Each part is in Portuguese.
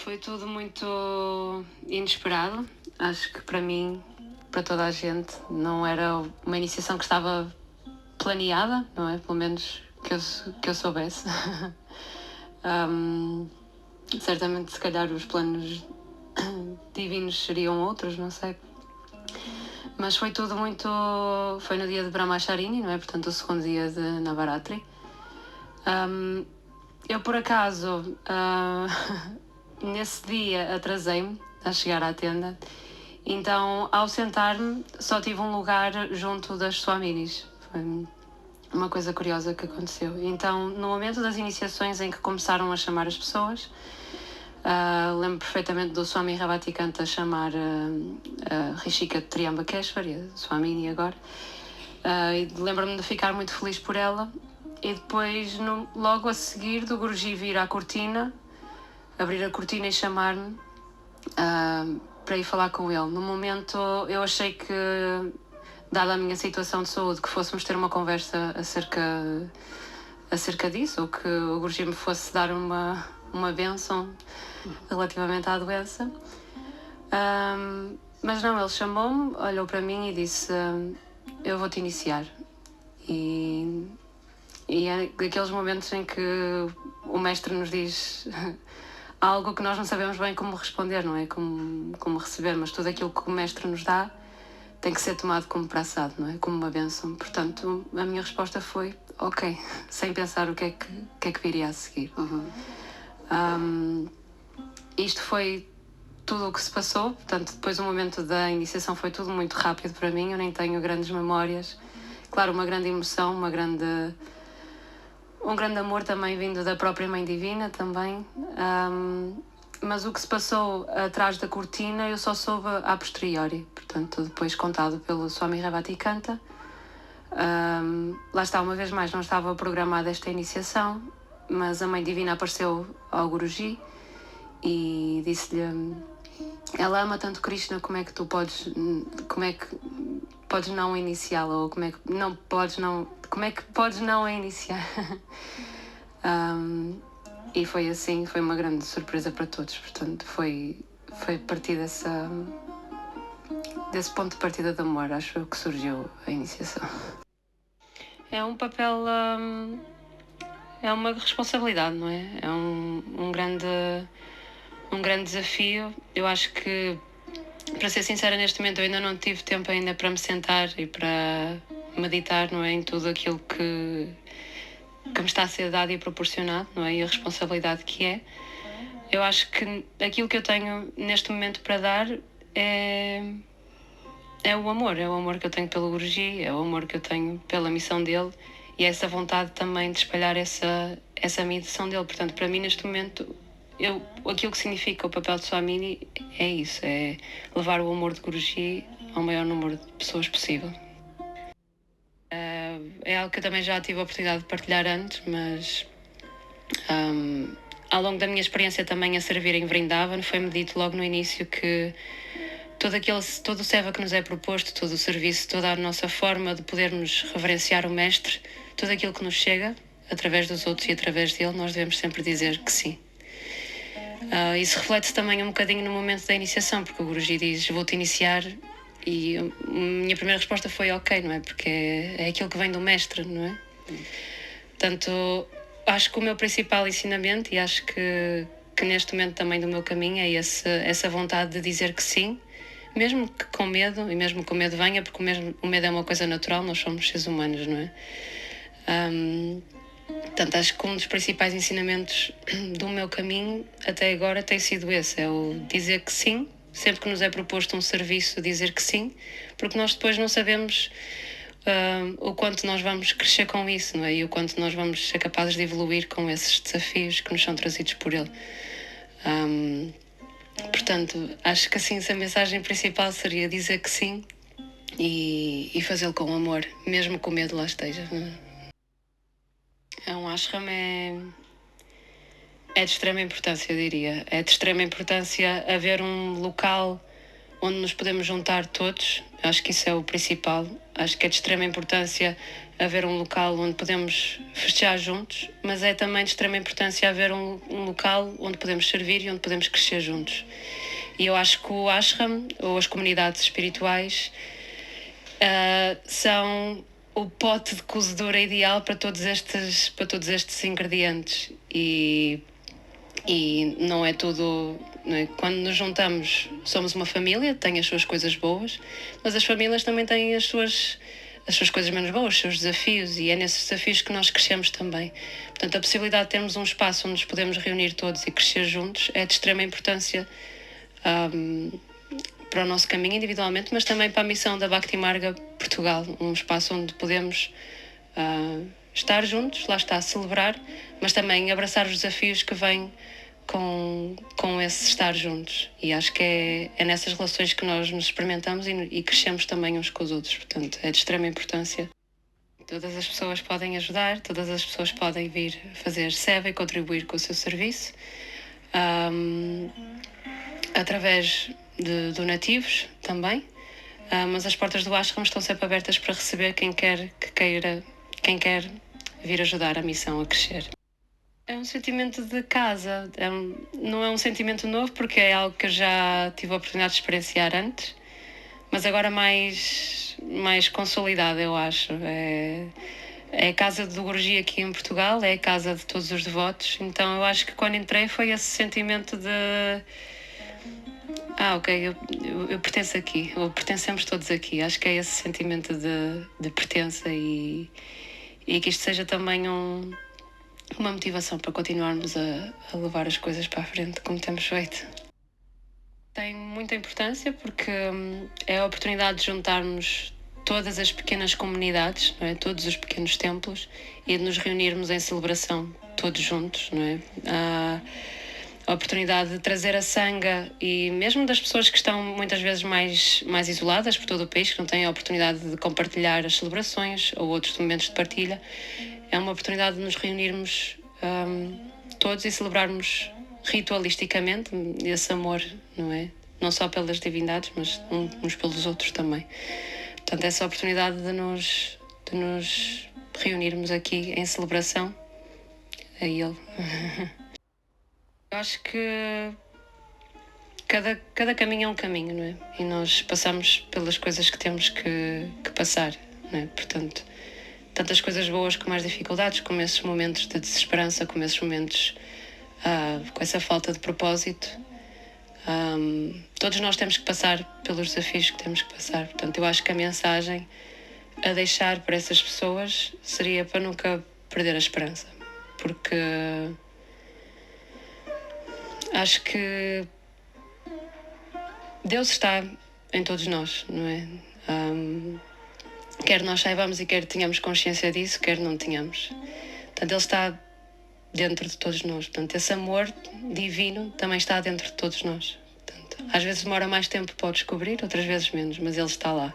Foi tudo muito inesperado. Acho que para mim, para toda a gente, não era uma iniciação que estava planeada, não é? Pelo menos que eu soubesse. Certamente, se calhar, os planos divinos seriam outros, não sei. Mas foi tudo muito... Foi no dia de Brahmacharini, não é? Portanto, o segundo dia de Navaratri. Eu, por acaso, nesse dia atrasei-me a chegar à tenda. Então, ao sentar-me, só tive um lugar junto das Swaminis. Foi uma coisa curiosa que aconteceu. Então, no momento das iniciações em que começaram a chamar as pessoas, lembro perfeitamente do Swami Ravatikanta chamar Rishika Triambakeshwar, a Swamini agora. E lembro-me de ficar muito feliz por ela. E depois, logo a seguir, do Guruji vir à cortina, abrir a cortina e chamar-me para ir falar com ele. No momento, eu achei que, dada a minha situação de saúde, que fôssemos ter uma conversa acerca disso, ou que o Guruji me fosse dar uma bênção relativamente à doença. Mas não, ele chamou-me, olhou para mim e disse: eu vou-te iniciar. E é daqueles momentos em que o mestre nos diz algo que nós não sabemos bem como responder, não é? Como receber, mas tudo aquilo que o mestre nos dá tem que ser tomado como praçado, não é? Como uma bênção. Portanto, a minha resposta foi ok, sem pensar o que é que viria a seguir. Isto foi tudo o que se passou, portanto, depois o momento da iniciação foi tudo muito rápido para mim, eu nem tenho grandes memórias. Claro, uma grande emoção, um grande amor também vindo da própria Mãe Divina também. Mas o que se passou atrás da cortina eu só soube a posteriori, portanto, depois contado pelo Swami Ravatikanta. Lá está, uma vez mais, não estava programada esta iniciação, mas a Mãe Divina apareceu ao Guruji e disse-lhe: ela ama tanto Krishna, como é que podes não iniciá-la, ou como é que podes não a iniciar? E foi assim, foi uma grande surpresa para todos, portanto foi a partir desse ponto de partida de amor, acho eu, que surgiu a iniciação. É um papel, é uma responsabilidade, não é? É um grande desafio. Eu acho que, para ser sincera, neste momento eu ainda não tive tempo ainda para me sentar e para meditar, não é, em tudo aquilo que me está a ser dado e proporcionado, não é, e a responsabilidade que é. Eu acho que aquilo que eu tenho neste momento para dar é o amor que eu tenho pelo Guruji, é o amor que eu tenho pela missão dele e essa vontade também de espalhar essa missão dele. Portanto, para mim, neste momento, aquilo que significa o papel de Swamini é isso, é levar o amor de Guruji ao maior número de pessoas possível. É algo que eu também já tive a oportunidade de partilhar antes, mas ao longo da minha experiência também a servir em Vrindavan, foi-me dito logo no início que todo o seva que nos é proposto, todo o serviço, toda a nossa forma de podermos reverenciar o Mestre, tudo aquilo que nos chega, através dos outros e através dele, nós devemos sempre dizer que sim. Isso reflete-se também um bocadinho no momento da iniciação, porque o Guruji diz: vou-te iniciar, e a minha primeira resposta foi ok, não é? Porque é aquilo que vem do Mestre, não é? Portanto, acho que o meu principal ensinamento, e acho que neste momento também do meu caminho, é essa vontade de dizer que sim, mesmo que com medo, e mesmo que o medo venha, porque o medo é uma coisa natural, nós somos seres humanos, não é? Portanto, acho que um dos principais ensinamentos do meu caminho até agora tem sido esse, é o dizer que sim, sempre que nos é proposto um serviço, dizer que sim, porque nós depois não sabemos o quanto nós vamos crescer com isso, não é? E o quanto nós vamos ser capazes de evoluir com esses desafios que nos são trazidos por ele. Portanto, acho que assim, a mensagem principal seria dizer que sim e fazê-lo com amor, mesmo que o medo lá esteja. Um ashram é de extrema importância, eu diria. É de extrema importância haver um local onde nos podemos juntar todos. Acho que isso é o principal. Acho que é de extrema importância haver um local onde podemos festejar juntos, mas é também de extrema importância haver um local onde podemos servir e onde podemos crescer juntos. E eu acho que o ashram, ou as comunidades espirituais, são o pote de cozedura ideal para todos estes ingredientes. E não é tudo... Não é? Quando nos juntamos, somos uma família, tem as suas coisas boas, mas as famílias também têm as suas coisas menos boas, os seus desafios, e é nesses desafios que nós crescemos também. Portanto, a possibilidade de termos um espaço onde nos podemos reunir todos e crescer juntos é de extrema importância para o nosso caminho individualmente, mas também para a missão da Bhakti Marga Portugal, um espaço onde podemos estar juntos, lá está, celebrar, mas também abraçar os desafios que vêm com esse estar juntos. E acho que é nessas relações que nós nos experimentamos e crescemos também uns com os outros. Portanto, é de extrema importância. Todas as pessoas podem ajudar, todas as pessoas podem vir fazer seva e contribuir com o seu serviço, através de donativos também, mas as portas do ashram estão sempre abertas para receber quem quer vir ajudar a missão a crescer. É um sentimento de casa, não é um sentimento novo porque é algo que eu já tive a oportunidade de experienciar antes, mas agora mais consolidado, eu acho. É a casa do Guruji aqui em Portugal, é a casa de todos os devotos, então eu acho que quando entrei foi esse sentimento de ok, eu pertenço aqui, ou pertencemos todos aqui. Acho que é esse sentimento de pertença e que isto seja também uma motivação para continuarmos a levar as coisas para a frente como temos feito. Tem muita importância porque é a oportunidade de juntarmos todas as pequenas comunidades, não é? Todos os pequenos templos, e de nos reunirmos em celebração todos juntos, não é? A oportunidade de trazer a sanga, e mesmo das pessoas que estão muitas vezes mais isoladas por todo o país, que não têm a oportunidade de compartilhar as celebrações ou outros momentos de partilha, é uma oportunidade de nos reunirmos todos e celebrarmos ritualisticamente esse amor, não é? Não só pelas divindades, mas uns pelos outros também. Portanto, essa oportunidade de nos reunirmos aqui em celebração a Ele. Eu acho que cada caminho é um caminho, não é? E nós passamos pelas coisas que temos que passar, não é? Portanto, tantas coisas boas como as dificuldades, como esses momentos de desesperança, como esses momentos com essa falta de propósito. Todos nós temos que passar pelos desafios que temos que passar. Portanto, eu acho que a mensagem a deixar para essas pessoas seria para nunca perder a esperança. Porque acho que Deus está em todos nós, não é? Quer nós saibamos e quer tenhamos consciência disso, quer não tenhamos. Portanto, Ele está dentro de todos nós. Portanto, esse amor divino também está dentro de todos nós. Portanto, às vezes demora mais tempo para o descobrir, outras vezes menos, mas Ele está lá.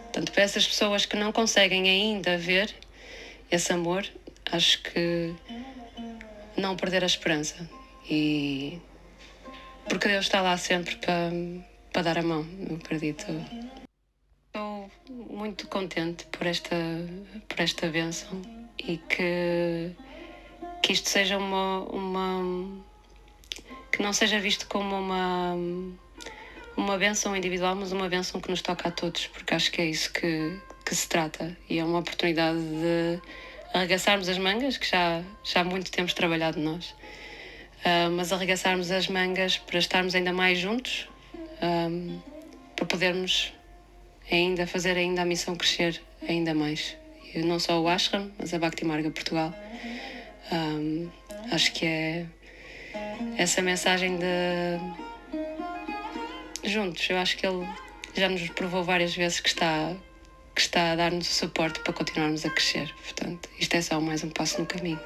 Portanto, para essas pessoas que não conseguem ainda ver esse amor, acho que não perder a esperança. E porque Deus está lá sempre para dar a mão, eu acredito. Estou muito contente por esta bênção e que isto seja que não seja visto como uma bênção individual, mas uma bênção que nos toca a todos, porque acho que é isso que se trata, e é uma oportunidade de arregaçarmos as mangas, que já há muito temos trabalhado nós, mas arregaçarmos as mangas para estarmos ainda mais juntos, para podermos fazer ainda a missão crescer ainda mais. E não só o ashram, mas a Bhakti Marga Portugal. Acho que é essa mensagem de juntos. Eu acho que ele já nos provou várias vezes que está a dar-nos o suporte para continuarmos a crescer. Portanto, isto é só mais um passo no caminho.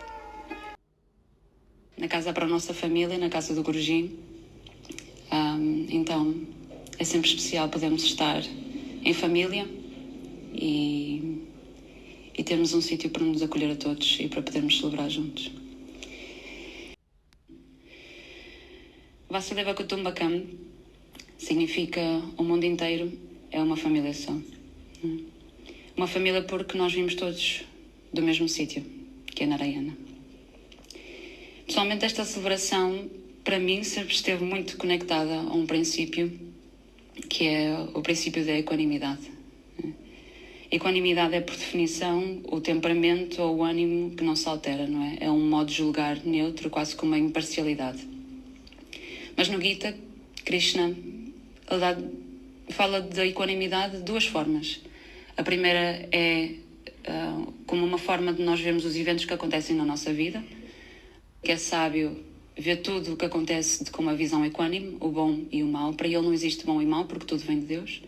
Na casa para a nossa família, na casa do Guruji, então é sempre especial podermos estar em família e termos um sítio para nos acolher a todos e para podermos celebrar juntos. Vasudeva Kutumbakam significa o mundo inteiro é uma família só. Uma família porque nós vimos todos do mesmo sítio, que é Narayana. Pessoalmente, esta celebração, para mim, sempre esteve muito conectada a um princípio, que é o princípio da equanimidade. Equanimidade é, por definição, o temperamento ou o ânimo que não se altera, não é? É um modo de julgar neutro, quase como uma imparcialidade. Mas no Gita, Krishna fala da equanimidade de duas formas. A primeira é como uma forma de nós vermos os eventos que acontecem na nossa vida, que é sábio ver tudo o que acontece com uma visão equânime, o bom e o mau. Para ele não existe bom e mau, porque tudo vem de Deus.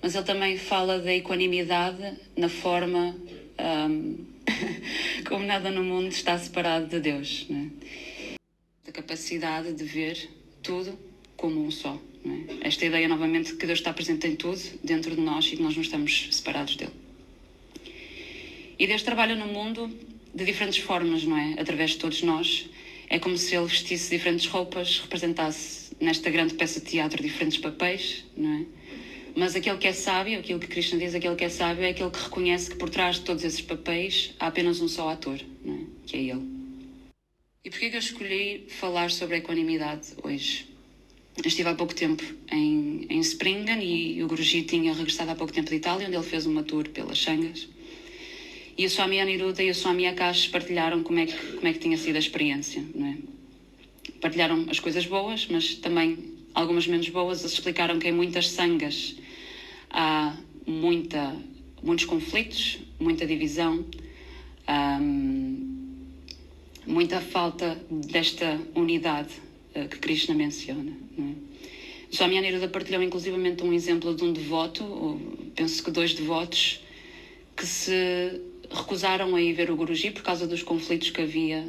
Mas ele também fala da equanimidade na forma como nada no mundo está separado de Deus. Não é? A capacidade de ver tudo como um só. Não é? Esta ideia, novamente, que Deus está presente em tudo, dentro de nós, e que nós não estamos separados dele. E Deus trabalha no mundo de diferentes formas, não é? Através de todos nós. É como se ele vestisse diferentes roupas, representasse nesta grande peça de teatro diferentes papéis, não é? Mas aquele que é sábio, aquilo que Krishna diz, aquele que é sábio é aquele que reconhece que por trás de todos esses papéis há apenas um só ator, não é? Que é ele. E porquê que eu escolhi falar sobre a equanimidade hoje? Eu estive há pouco tempo em Springen e o Guruji tinha regressado há pouco tempo de Itália, onde ele fez uma tour pelas Sangas. E o Swami Aniruddha e o Swami Akash partilharam como é que tinha sido a experiência, não é? Partilharam as coisas boas, mas também algumas menos boas. Eles explicaram que em muitas sangas há muitos conflitos, muita divisão, muita falta desta unidade que Krishna menciona, não é? O Swami Aniruddha partilhou inclusivamente um exemplo de um devoto, ou penso que 2 devotos, que se recusaram a ir ver o Guruji por causa dos conflitos que havia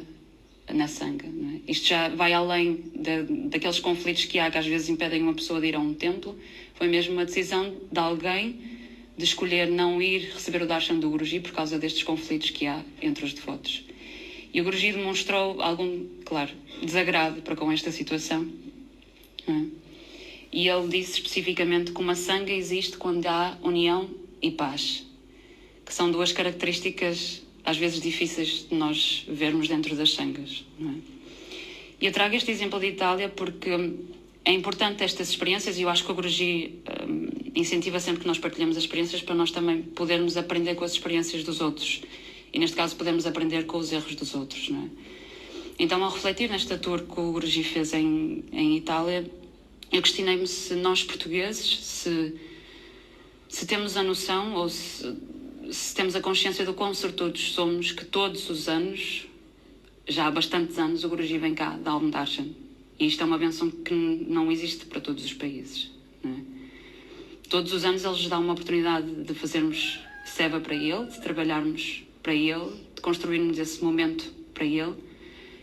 na Sangha. Não é? Isto já vai além daqueles conflitos que há, que às vezes impedem uma pessoa de ir a um templo. Foi mesmo uma decisão de alguém de escolher não ir receber o darshan do Guruji por causa destes conflitos que há entre os devotos. E o Guruji demonstrou algum, claro, desagrado para com esta situação. Não é? E ele disse especificamente que uma Sangha existe quando há união e paz, que são 2 características às vezes difíceis de nós vermos dentro das sangas. Não é? E eu trago este exemplo de Itália porque é importante estas experiências, e eu acho que o Guruji incentiva sempre que nós partilhamos as experiências para nós também podermos aprender com as experiências dos outros. E neste caso podemos aprender com os erros dos outros. Não é? Então, ao refletir nesta tour que o Guruji fez em Itália, eu questionei-me se nós portugueses, se temos a noção ou se temos a consciência do quão sortudos somos que todos os anos, já há bastantes anos, o Guruji vem cá dar-me darshan. E isto é uma bênção que não existe para todos os países. Não é? Todos os anos eles dão uma oportunidade de fazermos seva para ele, de trabalharmos para ele, de construirmos esse momento para ele.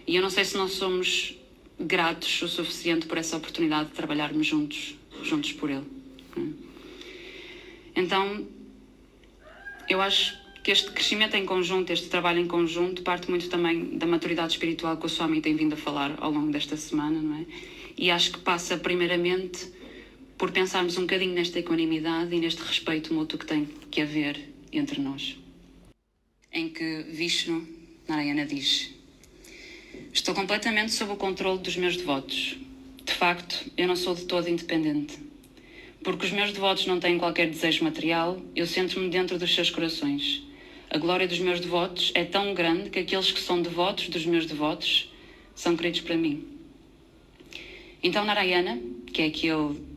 E eu não sei se nós somos gratos o suficiente por essa oportunidade de trabalharmos juntos por ele. Não é? Então, eu acho que este crescimento em conjunto, este trabalho em conjunto, parte muito também da maturidade espiritual que o Swami tem vindo a falar ao longo desta semana, não é? E acho que passa primeiramente por pensarmos um bocadinho nesta equanimidade e neste respeito mútuo que tem que haver entre nós. Em que Vishnu Narayana diz: estou completamente sob o controle dos meus devotos. De facto, eu não sou de todo independente. Porque os meus devotos não têm qualquer desejo material, eu centro-me dentro dos seus corações. A glória dos meus devotos é tão grande que aqueles que são devotos dos meus devotos são queridos para mim. Então Narayana, que é aquele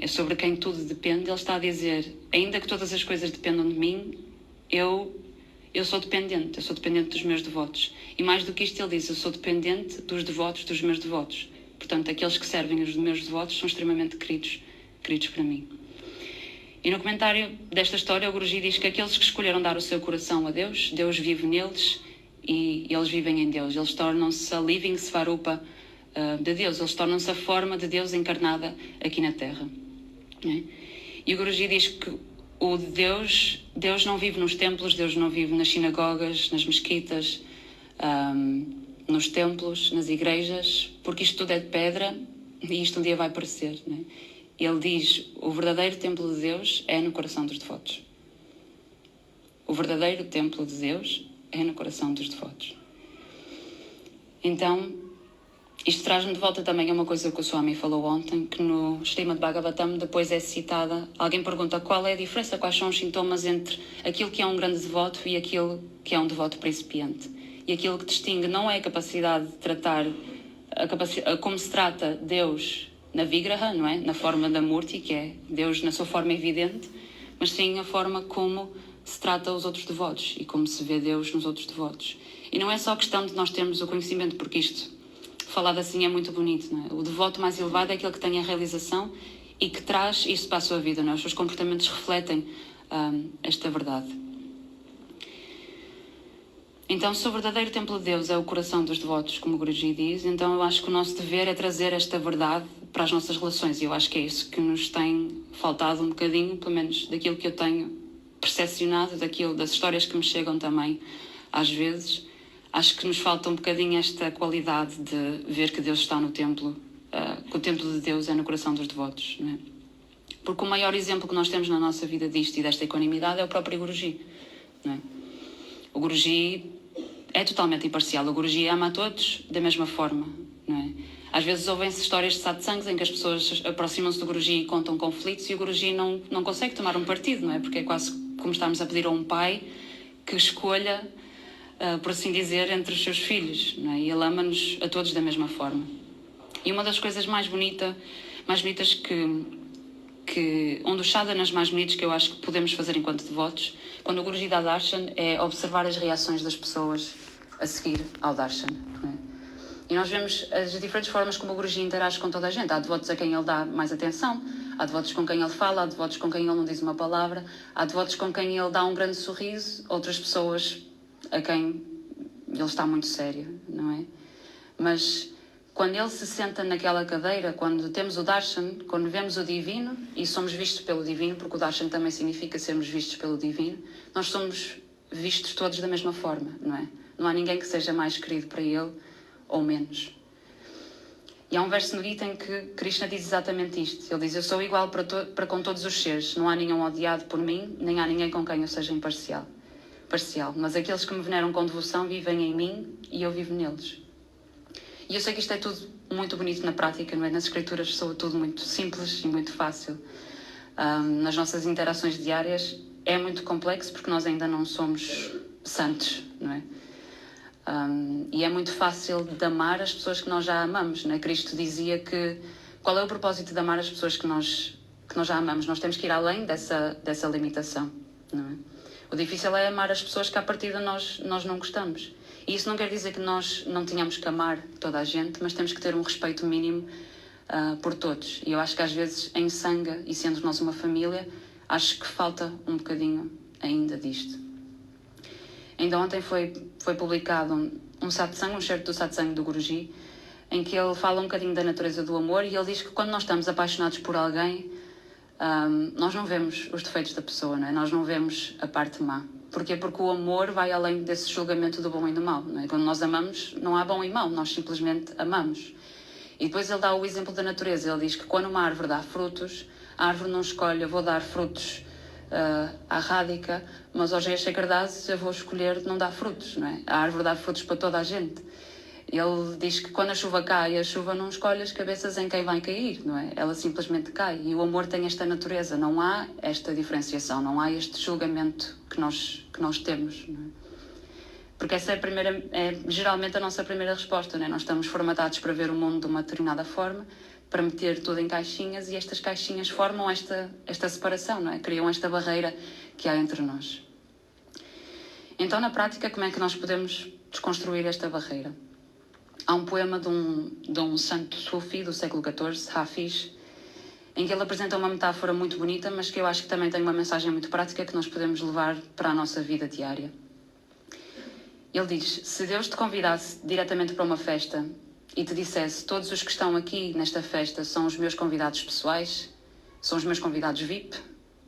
sobre quem tudo depende, ele está a dizer: ainda que todas as coisas dependam de mim, eu sou dependente dos meus devotos. E mais do que isto ele diz: eu sou dependente dos devotos dos meus devotos. Portanto, aqueles que servem os meus devotos são extremamente queridos para mim. E no comentário desta história, o Guruji diz que aqueles que escolheram dar o seu coração a Deus, Deus vive neles e eles vivem em Deus. Eles tornam-se a living svarupa de Deus, eles tornam-se a forma de Deus encarnada aqui na Terra. E o Guruji diz que Deus não vive nos templos, Deus não vive nas sinagogas, nas mesquitas, nos templos, nas igrejas, porque isto tudo é de pedra, e isto um dia vai aparecer, não é? Ele diz: o verdadeiro templo de Deus é no coração dos devotos. O verdadeiro templo de Deus é no coração dos devotos. Então, isto traz-me de volta também a uma coisa que o Swami falou ontem, que no Srimad Bhagavatam depois é citada. Alguém pergunta qual é a diferença, quais são os sintomas entre aquilo que é um grande devoto e aquilo que é um devoto principiante. E aquilo que distingue não é a capacidade de tratar, como se trata Deus na Vigraha, não é? Na forma da Murti, que é Deus na sua forma evidente, mas sim a forma como se trata os outros devotos e como se vê Deus nos outros devotos. E não é só questão de nós termos o conhecimento, porque isto, falado assim, é muito bonito, não é? O devoto mais elevado é aquele que tem a realização e que traz isso para a sua vida, não é? Os seus comportamentos refletem esta verdade. Então, se o verdadeiro templo de Deus é o coração dos devotos, como o Guruji diz, então eu acho que o nosso dever é trazer esta verdade para as nossas relações. E eu acho que é isso que nos tem faltado um bocadinho, pelo menos daquilo que eu tenho percepcionado, das histórias que me chegam também às vezes. Acho que nos falta um bocadinho esta qualidade de ver que Deus está no templo, que o templo de Deus é no coração dos devotos, não é? Porque o maior exemplo que nós temos na nossa vida disto e desta equanimidade é o próprio Guruji, não é? O Guruji é totalmente imparcial. O Guruji ama a todos da mesma forma, não é? Às vezes ouvem-se histórias de satsangs em que as pessoas aproximam-se do Guruji e contam conflitos e o Guruji não consegue tomar um partido, não é? Porque é quase como estarmos a pedir a um pai que escolha, por assim dizer, entre os seus filhos, não é? E ele ama-nos a todos da mesma forma. E uma das coisas mais bonitas um dos sadhanas mais bonitos que eu acho que podemos fazer enquanto devotos, quando o Guruji dá darshan, é observar as reações das pessoas a seguir ao darshan, não é? E nós vemos as diferentes formas como o Guruji interage com toda a gente. Há devotos a quem ele dá mais atenção, há devotos com quem ele fala, há devotos com quem ele não diz uma palavra, há devotos com quem ele dá um grande sorriso, outras pessoas a quem ele está muito sério, não é? Mas quando ele se senta naquela cadeira, quando temos o darshan, quando vemos o divino e somos vistos pelo divino, porque o darshan também significa sermos vistos pelo divino, nós somos vistos todos da mesma forma, não é? Não há ninguém que seja mais querido para ele ou menos. E há um verso no Gita em que Krishna diz exatamente isto. Ele diz: eu sou igual para com todos os seres, não há nenhum odiado por mim, nem há ninguém com quem eu seja parcial. Mas aqueles que me veneram com devoção vivem em mim e eu vivo neles. E eu sei que isto é tudo muito bonito na prática, não é? Nas escrituras soa tudo muito simples e muito fácil. Nas nossas interações diárias é muito complexo porque nós ainda não somos santos, não é? E é muito fácil de amar as pessoas que nós já amamos, não é? Cristo dizia que qual é o propósito de amar as pessoas que nós já amamos? Nós temos que ir além dessa limitação, não é? O difícil é amar as pessoas que à partida nós não gostamos. E isso não quer dizer que nós não tenhamos que amar toda a gente, mas temos que ter um respeito mínimo por todos. E eu acho que às vezes em Sangha, e sendo nós uma família, acho que falta um bocadinho ainda disto. Ainda ontem foi publicado um satsang, um certo do satsang do Guruji, em que ele fala um bocadinho da natureza do amor e ele diz que quando nós estamos apaixonados por alguém, nós não vemos os defeitos da pessoa, não é? Nós não vemos a parte má. Porquê? Porque o amor vai além desse julgamento do bom e do mau, não é? Quando nós amamos, não há bom e mau, nós simplesmente amamos. E depois ele dá o exemplo da natureza. Ele diz que quando uma árvore dá frutos, a árvore não escolhe: eu vou dar frutos à Radhika, mas ao Jaya Shekhar-das eu vou escolher não dar frutos, não é? A árvore dá frutos para toda a gente. Ele diz que quando a chuva cai, a chuva não escolhe as cabeças em quem vai cair, não é? Ela simplesmente cai. E o amor tem esta natureza. Não há esta diferenciação, não há este julgamento que nós temos, não é? Porque essa é geralmente a nossa primeira resposta, não é? Nós estamos formatados para ver o mundo de uma determinada forma, para meter tudo em caixinhas, e estas caixinhas formam esta separação, não é? Criam esta barreira que há entre nós. Então, na prática, como é que nós podemos desconstruir esta barreira? Há um poema de um santo sufi do século XIV, Hafiz, em que ele apresenta uma metáfora muito bonita, mas que eu acho que também tem uma mensagem muito prática que nós podemos levar para a nossa vida diária. Ele diz: se Deus te convidasse diretamente para uma festa e te dissesse: todos os que estão aqui nesta festa são os meus convidados pessoais, são os meus convidados VIP,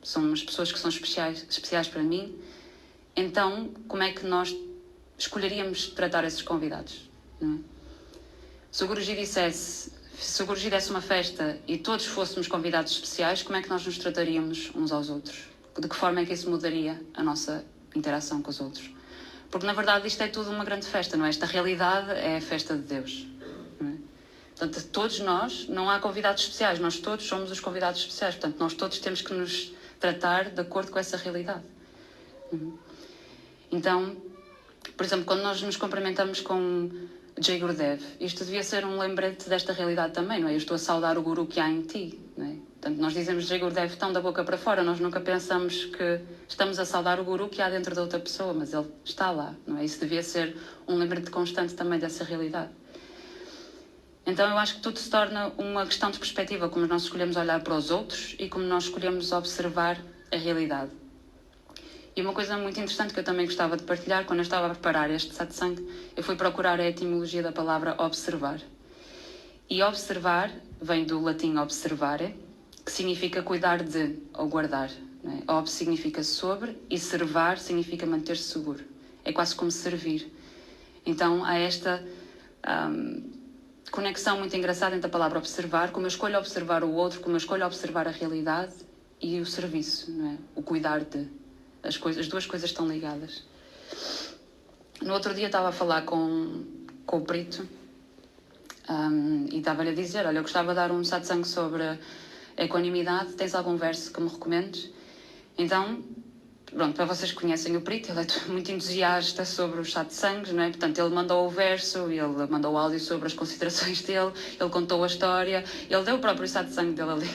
são as pessoas que são especiais para mim, então como é que nós escolheríamos tratar esses convidados, não é? Se o Guruji dissesse: se o Guruji desse uma festa e todos fôssemos convidados especiais, como é que nós nos trataríamos uns aos outros? De que forma é que isso mudaria a nossa interação com os outros? Porque, na verdade, isto é tudo uma grande festa, não é? Esta realidade é a festa de Deus. Não é? Portanto, todos nós, não há convidados especiais, nós todos somos os convidados especiais. Portanto, nós todos temos que nos tratar de acordo com essa realidade. Então, por exemplo, quando nós nos cumprimentamos com Jai Gurudev, isto devia ser um lembrete desta realidade também, não é? Eu estou a saudar o Guru que há em ti, não é? Portanto, nós dizemos Jai Gurudev tão da boca para fora, nós nunca pensamos que estamos a saudar o Guru que há dentro da outra pessoa, mas ele está lá, não é? Isso devia ser um lembrete constante também dessa realidade. Então eu acho que tudo se torna uma questão de perspectiva, como nós escolhemos olhar para os outros e como nós escolhemos observar a realidade. E uma coisa muito interessante que eu também gostava de partilhar, quando eu estava a preparar este satsang, eu fui procurar a etimologia da palavra observar. E observar vem do latim observare, que significa cuidar de ou guardar. Não é? Ob significa sobre e servar significa manter-se seguro. É quase como servir. Então há esta conexão muito engraçada entre a palavra observar, como eu escolho observar o outro, como eu escolho observar a realidade e o serviço, não é? O cuidar de. As duas coisas estão ligadas. No outro dia estava a falar com o Brito e estava-lhe a dizer, olha, eu gostava de dar um satsang sobre a equanimidade, tens algum verso que me recomendes? Então, pronto, para vocês que conhecem o Brito, ele é muito entusiasta sobre os satsangs, não é? Portanto, ele mandou o verso, ele mandou o áudio sobre as considerações dele, ele contou a história, ele deu o próprio satsang dele ali.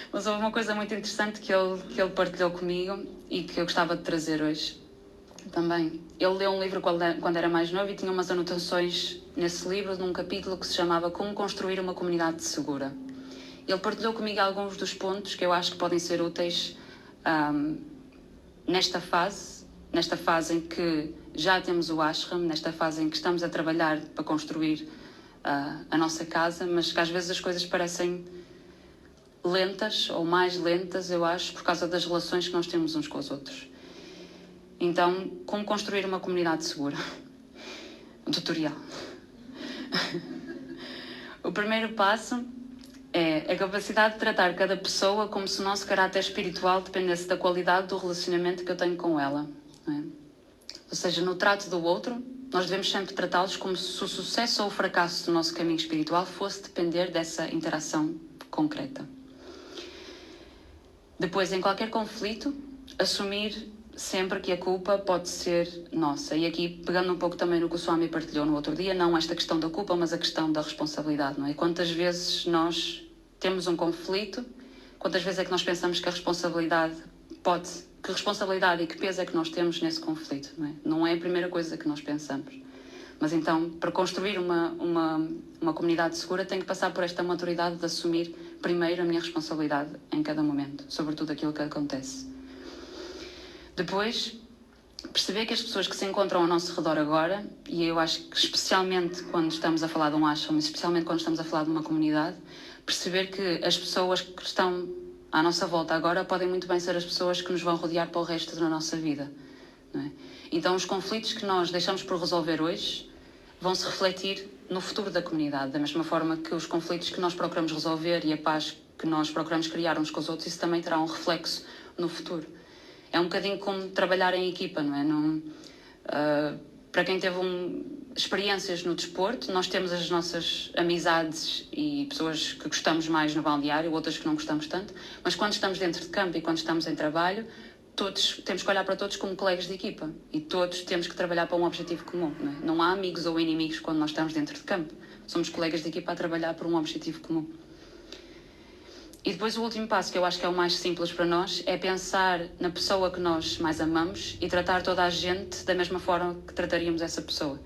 Mas houve uma coisa muito interessante que ele partilhou comigo e que eu gostava de trazer hoje também. Ele leu um livro quando era mais novo e tinha umas anotações nesse livro, num capítulo que se chamava Como Construir uma Comunidade Segura. Ele partilhou comigo alguns dos pontos que eu acho que podem ser úteis nesta fase em que já temos o ashram, nesta fase em que estamos a trabalhar para construir a nossa casa, mas que às vezes as coisas parecem lentas ou mais lentas, eu acho, por causa das relações que nós temos uns com os outros. Então, como construir uma comunidade segura? Um tutorial. O primeiro passo é a capacidade de tratar cada pessoa como se o nosso caráter espiritual dependesse da qualidade do relacionamento que eu tenho com ela. Não é? Ou seja, no trato do outro, nós devemos sempre tratá-los como se o sucesso ou o fracasso do nosso caminho espiritual fosse depender dessa interação concreta. Depois, em qualquer conflito, assumir sempre que a culpa pode ser nossa. E aqui, pegando um pouco também no que o Swami partilhou no outro dia, não esta questão da culpa, mas a questão da responsabilidade, não é? Quantas vezes nós temos um conflito, quantas vezes é que nós pensamos que a responsabilidade que responsabilidade e que peso é que nós temos nesse conflito, não é? Não é a primeira coisa que nós pensamos. Mas então, para construir uma comunidade segura, tem que passar por esta maturidade de assumir primeiro a minha responsabilidade em cada momento, sobre tudo aquilo que acontece. Depois, perceber que as pessoas que se encontram ao nosso redor agora, e eu acho que especialmente quando estamos a falar de um ashram, especialmente quando estamos a falar de uma comunidade, perceber que as pessoas que estão à nossa volta agora podem muito bem ser as pessoas que nos vão rodear para o resto da nossa vida. Não é? Então, os conflitos que nós deixamos por resolver hoje vão se refletir no futuro da comunidade, da mesma forma que os conflitos que nós procuramos resolver e a paz que nós procuramos criar uns com os outros, isso também terá um reflexo no futuro. É um bocadinho como trabalhar em equipa, não é? Para quem teve experiências no desporto, nós temos as nossas amizades e pessoas que gostamos mais no balneário, outras que não gostamos tanto, mas quando estamos dentro de campo e quando estamos em trabalho, todos temos que olhar para todos como colegas de equipa e todos temos que trabalhar para um objetivo comum. Não é? Não há amigos ou inimigos quando nós estamos dentro de campo. Somos colegas de equipa a trabalhar por um objetivo comum. E depois o último passo, que eu acho que é o mais simples para nós, é pensar na pessoa que nós mais amamos e tratar toda a gente da mesma forma que trataríamos essa pessoa.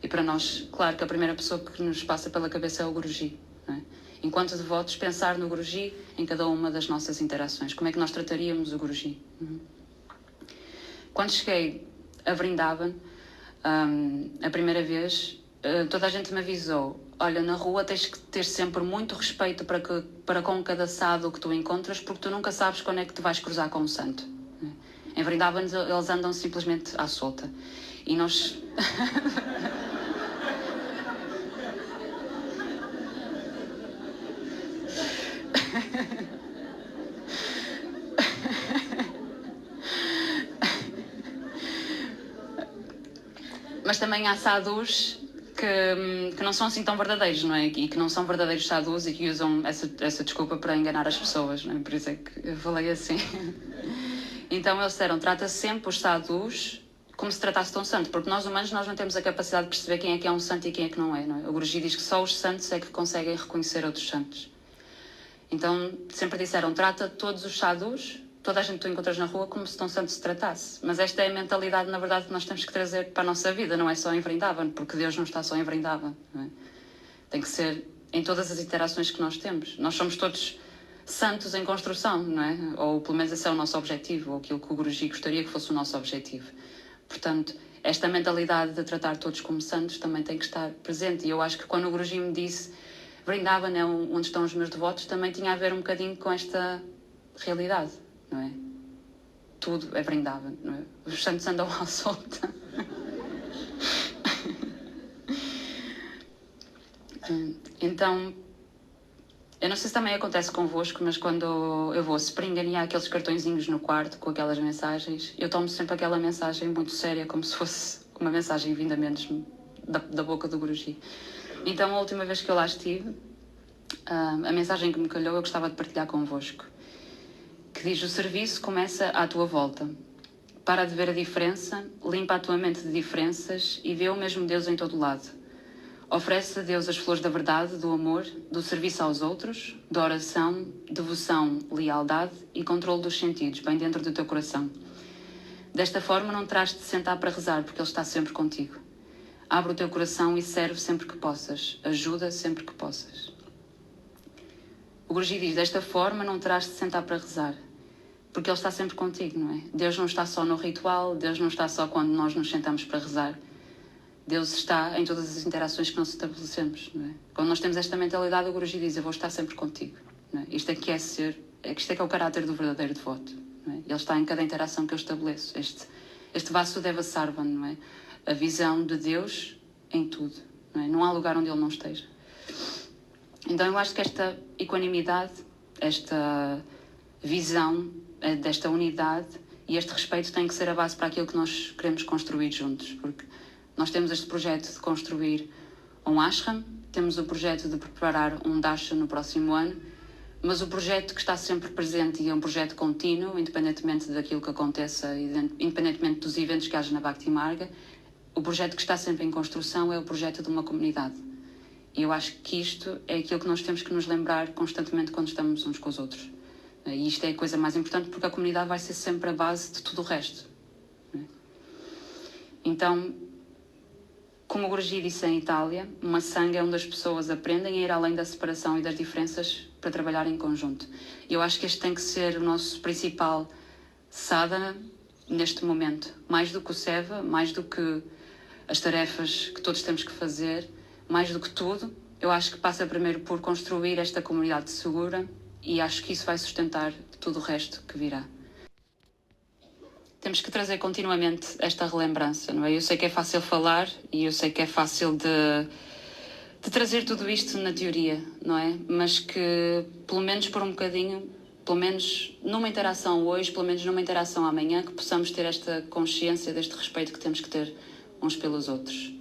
E para nós, claro que a primeira pessoa que nos passa pela cabeça é o Guruji. Não é? Enquanto devotos, pensar no Guruji em cada uma das nossas interações. Como é que nós trataríamos o Guruji? Quando cheguei a Vrindavan, a primeira vez, toda a gente me avisou: olha, na rua tens que ter sempre muito respeito para com cada sado que tu encontras, porque tu nunca sabes quando é que te vais cruzar com um santo. Em Vrindavan eles andam simplesmente à solta. E nós... Mas também há sadhus que não são assim tão verdadeiros, não é? E que não são verdadeiros sadhus e que usam essa desculpa para enganar as pessoas, não é? Por isso é que eu falei assim. Então eles disseram, trata sempre os sadhus como se tratasse de um santo, porque nós humanos nós não temos a capacidade de perceber quem é um santo e quem é que não é, não é? O Guruji diz que só os santos é que conseguem reconhecer outros santos. Então sempre disseram, trata todos os sadhus, toda a gente que tu encontras na rua, como se de um santo se tratasse. Mas esta é a mentalidade, na verdade, que nós temos que trazer para a nossa vida, não é só em Vrindavan, porque Deus não está só em Vrindavan, não é? Tem que ser em todas as interações que nós temos. Nós somos todos santos em construção, não é? Ou pelo menos esse é o nosso objetivo, ou aquilo que o Guruji gostaria que fosse o nosso objetivo. Portanto, esta mentalidade de tratar todos como santos também tem que estar presente. E eu acho que quando o Guruji me disse Vrindavan é onde estão os meus devotos, também tinha a ver um bocadinho com esta realidade, não é? Tudo é Vrindavan, não é? Os santos andam à solta. Então, eu não sei se também acontece convosco, mas quando eu vou a Springen e há aqueles cartõezinhos no quarto com aquelas mensagens, eu tomo sempre aquela mensagem muito séria, como se fosse uma mensagem vinda mesmo da boca do Guruji. Então, a última vez que eu lá estive, a mensagem que me calhou eu gostava de partilhar convosco, que diz: o serviço começa à tua volta. Para de ver a diferença, limpa a tua mente de diferenças e vê o mesmo Deus em todo lado. Oferece a Deus as flores da verdade, do amor, do serviço aos outros, da oração, devoção, lealdade e controle dos sentidos, bem dentro do teu coração. Desta forma não terás de sentar para rezar, porque Ele está sempre contigo. Abre o teu coração e serve sempre que possas. Ajuda sempre que possas. O Guruji diz, desta forma não terás de sentar para rezar, porque Ele está sempre contigo, não é? Deus não está só no ritual, Deus não está só quando nós nos sentamos para rezar. Deus está em todas as interações que nós estabelecemos, não é? Quando nós temos esta mentalidade, o Guruji diz, eu vou estar sempre contigo, não é? Isto é que é ser, isto é que é o caráter do verdadeiro devoto, não é? Ele está em cada interação que eu estabeleço. Este Vasudeva Sarvan, não é? A visão de Deus em tudo, não é? Não há lugar onde Ele não esteja. Então eu acho que esta equanimidade, esta visão desta unidade e este respeito tem que ser a base para aquilo que nós queremos construir juntos, porque nós temos este projeto de construir um ashram, temos o projeto de preparar um darshan no próximo ano, mas o projeto que está sempre presente e é um projeto contínuo, independentemente daquilo que aconteça, independentemente dos eventos que haja na Bhakti Marga, o projeto que está sempre em construção é o projeto de uma comunidade. E eu acho que isto é aquilo que nós temos que nos lembrar constantemente quando estamos uns com os outros. E isto é a coisa mais importante, porque a comunidade vai ser sempre a base de tudo o resto. Então, como o Guruji disse em Itália, uma sangha é onde as pessoas aprendem a ir além da separação e das diferenças para trabalhar em conjunto. E eu acho que este tem que ser o nosso principal sadhana neste momento. Mais do que o seva, mais do que as tarefas que todos temos que fazer, mais do que tudo, eu acho que passa primeiro por construir esta comunidade segura e acho que isso vai sustentar tudo o resto que virá. Temos que trazer continuamente esta relembrança, não é? Eu sei que é fácil falar e eu sei que é fácil de trazer tudo isto na teoria, não é? Mas que, pelo menos por um bocadinho, pelo menos numa interação hoje, pelo menos numa interação amanhã, que possamos ter esta consciência deste respeito que temos que ter uns pelos outros.